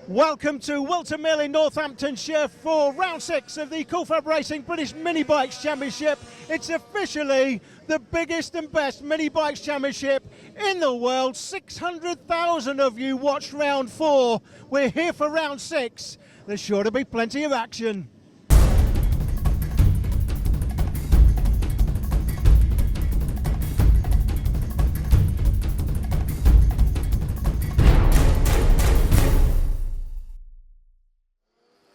Welcome to Wilton Mill in Northamptonshire for round 6 of the FAB Racing British Minibikes Championship. It's officially the biggest and best Minibikes Championship in the world. 600,000 of you watched round 4. We're here for round 6. There's sure to be plenty of action.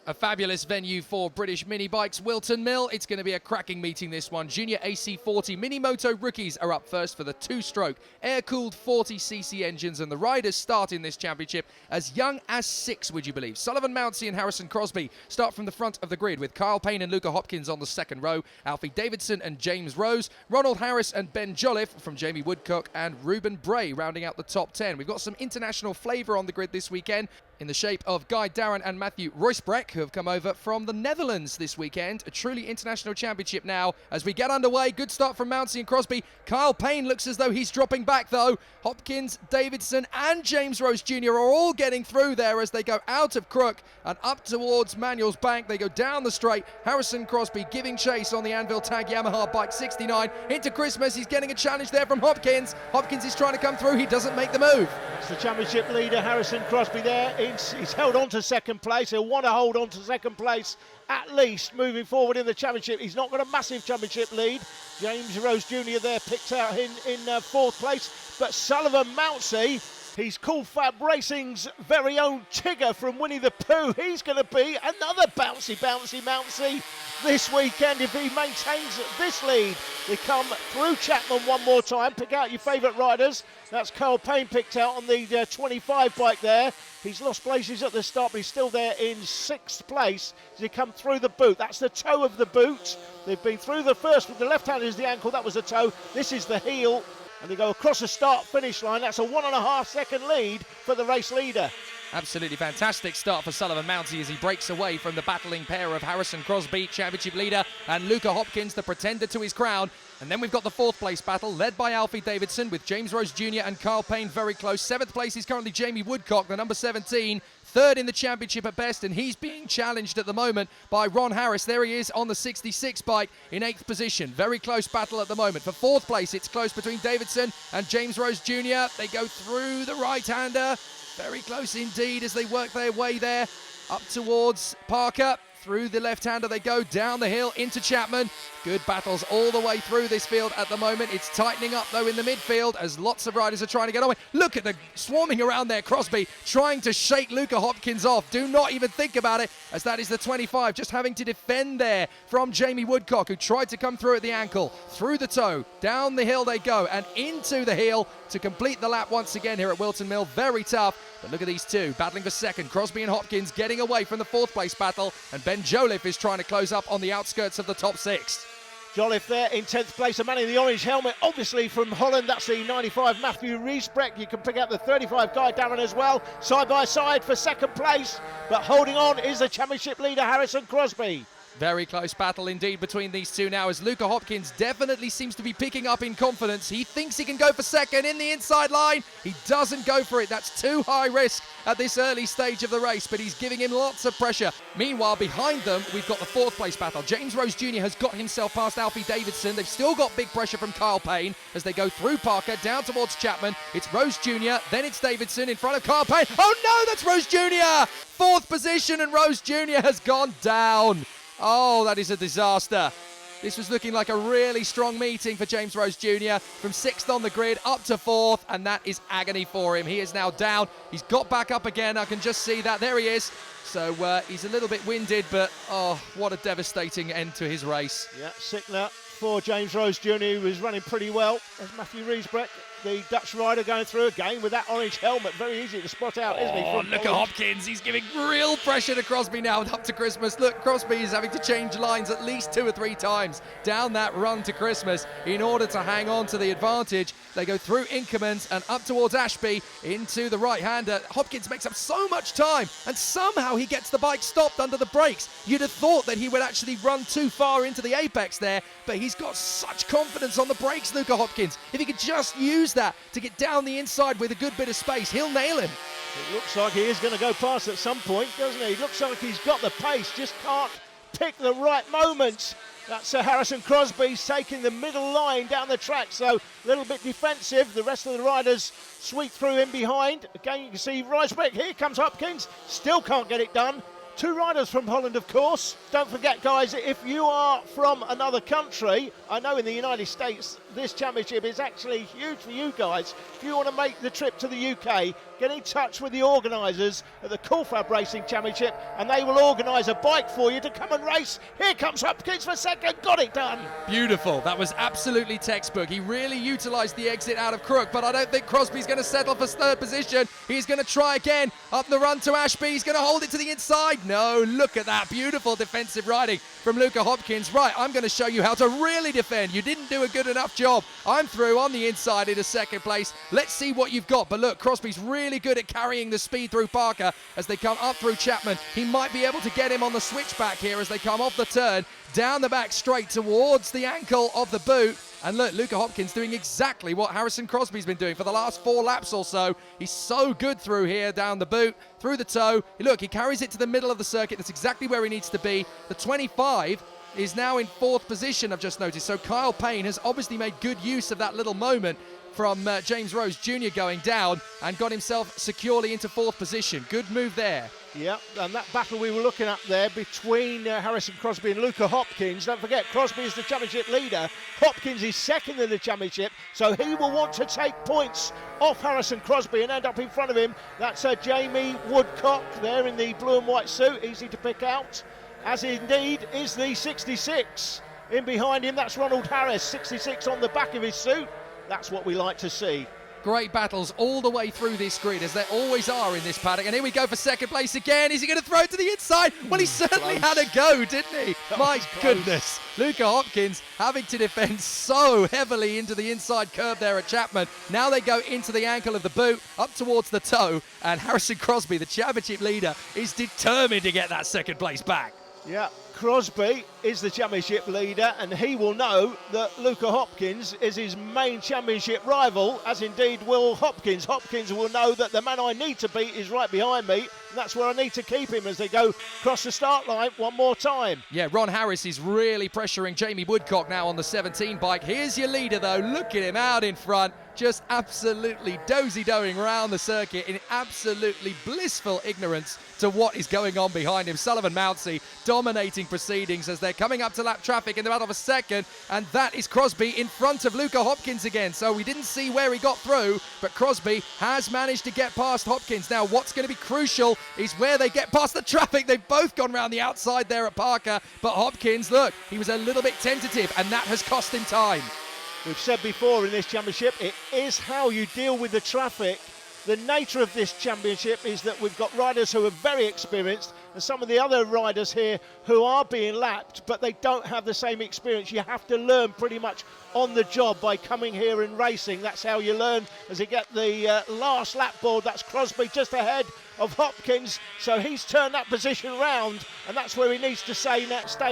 A fabulous venue for British Minibikes, Wilton Mill. It's going to be a cracking meeting, this one. Junior AC40 Minimoto rookies are up first for the two-stroke air-cooled 40cc engines, and the riders start in this championship as young as 6, would you believe. Sullivan Mountsie and Harrison Crosby start from the front of the grid with Kyle Payne and Luca Hopkins on the second row, Alfie Davidson and James Rose, Ronald Harris and Ben Jolliffe from Jamie Woodcock, and Ruben Bray rounding out the top 10. We've got some international flavour on the grid this weekend in the shape of Guy Darren and Matthew Roysbrecht, who have come over from the Netherlands this weekend. A truly international championship now as we get underway. Good start from Mountsie and Crosby. Kyle Payne looks as though he's dropping back though. Hopkins, Davidson and James Rose Jr. are all getting through there as they go out of Crook and up towards Manuel's Bank. They go down the straight. Harrison Crosby giving chase on the Anvil Tag Yamaha Bike 69. Into Christmas, he's getting a challenge there from Hopkins. Hopkins is trying to come through. He doesn't make the move. That's the championship leader, Harrison Crosby there. He's held on to second place. He'll want to hold on to second place at least moving forward in the championship. He's not got a massive championship lead. James Rose Jr. there picked out in fourth place. But Sullivan Mountsie, he's FAB Racing's very own Tigger from Winnie the Pooh. He's going to be another bouncy Mountsie this weekend if he maintains this lead. They come through Chapman one more time. Pick out your favourite riders. That's Kyle Payne picked out on the 25 bike there. He's lost places at the start, but he's still there in 6th place as he come through the boot. That's the toe of the boot. They've been through the first, with the left hand is the ankle. That was the toe. This is the heel. And they go across the start-finish line. That's a 1.5 second lead for the race leader. Absolutely fantastic start for Sullivan Mountsie as he breaks away from the battling pair of Harrison Crosby, championship leader, and Luca Hopkins, the pretender to his crown. And then we've got the 4th place battle led by Alfie Davidson with James Rose Jr. and Kyle Payne very close. 7th place is currently Jamie Woodcock, the number 17. 3rd in the championship at best, and he's being challenged at the moment by Ron Harris. There he is on the 66 bike in 8th position. Very close battle at the moment. For 4th place, it's close between Davidson and James Rose Jr. They go through the right-hander. Very close indeed as they work their way there up towards Parker. Through the left-hander they go, down the hill into Chapman. Good battles all the way through this field at the moment. It's tightening up though in the midfield as lots of riders are trying to get away. Look at the swarming around there. Crosby trying to shake Luca Hopkins off. Do not even think about it, as that is the 25 just having to defend there from Jamie Woodcock, who tried to come through at the ankle. Through the toe, down the hill they go and into the heel to complete the lap once again here at Wilton Mill. Very tough, but look at these two battling for second. Crosby and Hopkins getting away from the 4th place battle, and Ben Jolliffe is trying to close up on the outskirts of the top 6. Jolliffe there in 10th place, a man in the orange helmet, obviously from Holland. That's the 95 Matthew Riesbrecht. You can pick out the 35 Guy Darren as well, side by side for second place. But holding on is the championship leader, Harrison Crosby. Very close battle indeed between these two now, as Luca Hopkins definitely seems to be picking up in confidence. He thinks he can go for second in the inside line. He doesn't go for it. That's too high risk at this early stage of the race, but he's giving him lots of pressure. Meanwhile, behind them, we've got the 4th place battle. James Rose Jr. has got himself past Alfie Davidson. They've still got big pressure from Kyle Payne as they go through Parker, down towards Chapman. It's Rose Jr., then it's Davidson in front of Kyle Payne. Oh no, that's Rose Jr.! 4th position, and Rose Jr. has gone down. Oh, that is a disaster. This was looking like a really strong meeting for James Rose Jr. from 6th on the grid up to 4th, and that is agony for him. He is now down. He's got back up again. I can just see that. There he is. So he's a little bit winded, but oh, what a devastating end to his race. Yeah, sickler for James Rose Jr., who was running pretty well. There's Matthew Riesbrecht, the Dutch rider, going through again with that orange helmet. Very easy to spot out, isn't he? Oh, look at Hopkins. He's giving real pressure to Crosby now up to Christmas. Look, Crosby is having to change lines at least 2 or 3 times down that run to Christmas in order to hang on to the advantage. They go through Inkermans and up towards Ashby into the right-hander. Hopkins makes up so much time, and somehow he gets the bike stopped under the brakes. You'd have thought that he would actually run too far into the apex there, but he's got such confidence on the brakes, Luca Hopkins. If he could just use use that to get down the inside with a good bit of space. He'll nail him. It looks like he is going to go past at some point, doesn't he? It looks like he's got the pace, just can't pick the right moments. That's Harrison Crosby's taking the middle line down the track, so a little bit defensive. The rest of the riders sweep through in behind. Again, you can see Ricebeck. Here comes Hopkins. Still can't get it done. 2 riders from Holland, of course. Don't forget, guys, if you are from another country, I know in the United States, this championship is actually huge for you guys. If you want to make the trip to the UK, get in touch with the organisers at the FAB Racing Championship, and they will organise a bike for you to come and race. Here comes Hopkins for second. Got it done. Beautiful. That was absolutely textbook. He really utilised the exit out of Crook, but I don't think Crosby's going to settle for third position. He's going to try again. Up the run to Ashby. He's going to hold it to the inside. No, look at that. Beautiful defensive riding from Luca Hopkins. Right, I'm going to show you how to really defend. You didn't do a good enough job. I'm through on the inside into second place. Let's see what you've got. But look, Crosby's really good at carrying the speed through Parker as they come up through Chapman. He might be able to get him on the switchback here as they come off the turn, down the back straight towards the ankle of the boot. And look, Luca Hopkins doing exactly what Harrison Crosby's been doing for the last 4 laps or so. He's so good through here, down the boot, through the toe. Look, he carries it to the middle of the circuit. That's exactly where he needs to be. The 25 is now in 4th position, I've just noticed. So Kyle Payne has obviously made good use of that little moment from James Rose Jr. going down and got himself securely into 4th position. Good move there. Yeah, and that battle we were looking at there between Harrison Crosby and Luca Hopkins. Don't forget, Crosby is the championship leader. Hopkins is second in the championship, so he will want to take points off Harrison Crosby and end up in front of him. That's Jamie Woodcock there in the blue and white suit, easy to pick out, as indeed is the 66. In behind him, that's Ronald Harris, 66 on the back of his suit. That's what we like to see. Great battles all the way through this grid, as there always are in this paddock. And here we go for second place again. Is he going to throw it to the inside? Well, he certainly had a go, didn't he? My goodness. Luca Hopkins having to defend so heavily into the inside curve there at Chapman. Now they go into the ankle of the boot, up towards the toe. And Harrison Crosby, the championship leader, is determined to get that second place back. Yeah, Crosby is the championship leader, and he will know that Luca Hopkins is his main championship rival, as indeed will Hopkins. Hopkins will know that the man I need to beat is right behind me, and that's where I need to keep him as they go across the start line one more time. Yeah, Ron Harris is really pressuring Jamie Woodcock now on the 17 bike. Here's your leader, though. Look at him out in front, just absolutely dozy-doing around the circuit in absolutely blissful ignorance to what is going on behind him. Sullivan Mountsie dominating proceedings as they're coming up to lap traffic in about of a second, and that is Crosby in front of Luca Hopkins again. So we didn't see where he got through, but Crosby has managed to get past Hopkins. Now what's going to be crucial is where they get past the traffic. They've both gone round the outside there at Parker, but Hopkins, look, he was a little bit tentative, and that has cost him time. We've said before in this championship, it is how you deal with the traffic. The nature of this championship is that we've got riders who are very experienced and some of the other riders here who are being lapped, but they don't have the same experience. You have to learn pretty much on the job by coming here and racing. That's how you learn as you get the last lap board. That's Crosby just ahead of Hopkins, so he's turned that position round, and that's where he needs to stay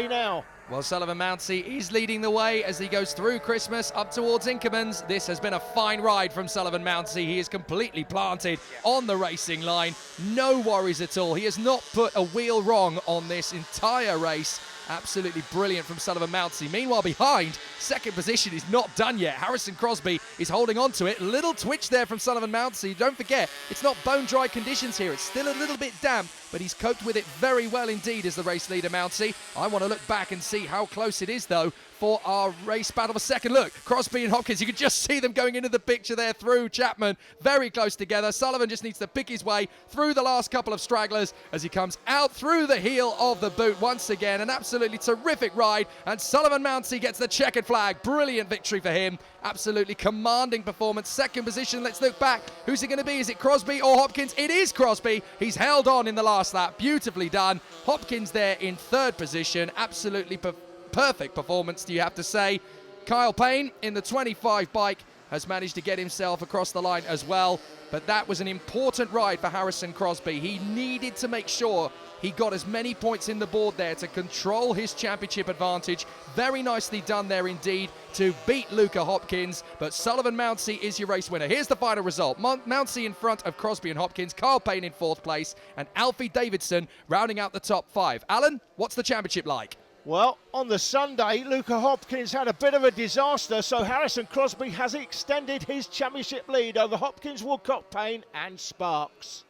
now. Well, Sullivan Mountsie is leading the way as he goes through Christmas up towards Inkermans. This has been a fine ride from Sullivan Mountsie. He is completely planted on the racing line. No worries at all. He has not put a wheel wrong on this entire race. Absolutely brilliant from Sullivan Mountsie. Meanwhile, behind, second position is not done yet. Harrison Crosby is holding on to it. Little twitch there from Sullivan Mountsie. Don't forget, it's not bone-dry conditions here. It's still a little bit damp, but he's coped with it very well indeed as the race leader, Mountsie. I want to look back and see how close it is, though, for our race battle for second. Look, Crosby and Hopkins, you can just see them going into the picture there through Chapman. Very close together. Sullivan just needs to pick his way through the last couple of stragglers as he comes out through the heel of the boot once again. An absolutely terrific ride, and Sullivan Mountsie gets the checkered flag. Brilliant victory for him. Absolutely commanding performance. Second position, let's look back. Who's it going to be? Is it Crosby or Hopkins? It is Crosby. He's held on in the last lap. Beautifully done. Hopkins there in third position. Absolutely perfect performance, do you have to say. Kyle Payne in the 25 bike has managed to get himself across the line as well. But that was an important ride for Harrison Crosby. He needed to make sure he got as many points in the board there to control his championship advantage. Very nicely done there indeed to beat Luca Hopkins. But Sullivan Mountsie is your race winner. Here's the final result. Mountsie in front of Crosby and Hopkins, Carl Payne in 4th place, and Alfie Davidson rounding out the top 5. Alan, what's the championship like? Well, on the Sunday, Luca Hopkins had a bit of a disaster, so Harrison Crosby has extended his championship lead over Hopkins, Woodcock, Payne and Sparks.